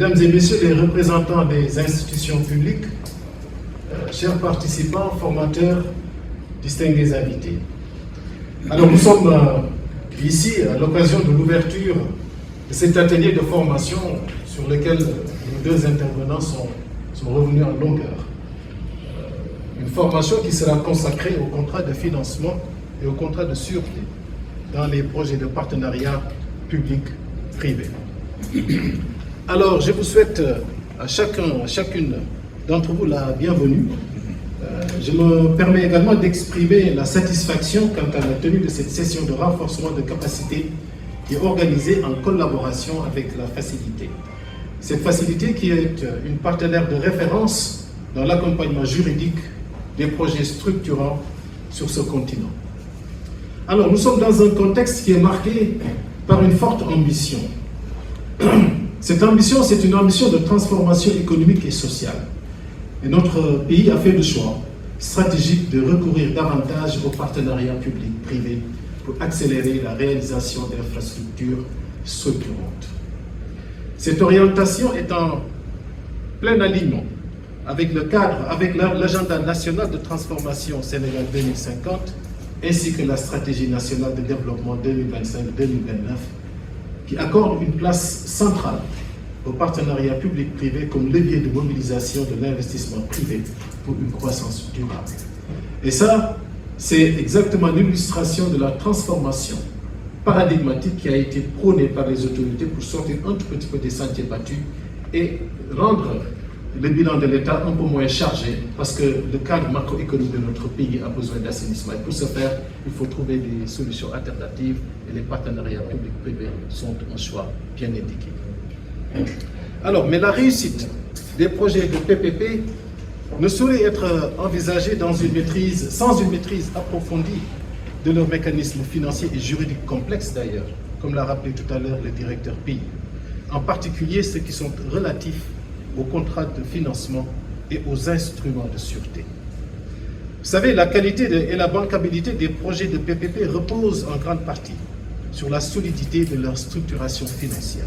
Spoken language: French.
Mesdames et Messieurs les représentants des institutions publiques, chers participants, formateurs, distingués invités. Alors nous sommes ici à l'occasion de l'ouverture de cet atelier de formation sur lequel nos deux intervenants sont revenus en longueur. Une formation qui sera consacrée au contrat de financement et au contrat de sûreté dans les projets de partenariat public-privé. Alors, je vous souhaite à chacune d'entre vous la bienvenue. Je me permets également d'exprimer la satisfaction quant à la tenue de cette session de renforcement de capacité qui est organisée en collaboration avec la Facilité. Cette Facilité qui est une partenaire de référence dans l'accompagnement juridique des projets structurants sur ce continent. Alors, nous sommes dans un contexte qui est marqué par une forte ambition. Cette ambition, c'est une ambition de transformation économique et sociale. Et notre pays a fait le choix stratégique de recourir davantage au partenariat public-privé pour accélérer la réalisation d'infrastructures structurantes. Cette orientation est en plein alignement avec le cadre, avec l'agenda national de transformation Sénégal 2050, ainsi que la stratégie nationale de développement 2025-2029, qui accorde une place centrale au partenariat public-privé comme levier de mobilisation de l'investissement privé pour une croissance durable. Et ça, c'est exactement l'illustration de la transformation paradigmatique qui a été prônée par les autorités pour sortir un tout petit peu des sentiers battus et rendre le bilan de l'État un peu moins chargé, parce que le cadre macroéconomique de notre pays a besoin d'assainissement. Et pour ce faire, il faut trouver des solutions alternatives et les partenariats publics-privés sont un choix bien indiqué. Alors, mais la réussite des projets de PPP ne saurait être envisagée sans une maîtrise approfondie de leurs mécanismes financiers et juridiques complexes d'ailleurs, comme l'a rappelé tout à l'heure le directeur pays, en particulier ceux qui sont relatifs aux contrats de financement et aux instruments de sûreté. Vous savez, la qualité et la bancabilité des projets de PPP reposent en grande partie sur la solidité de leur structuration financière.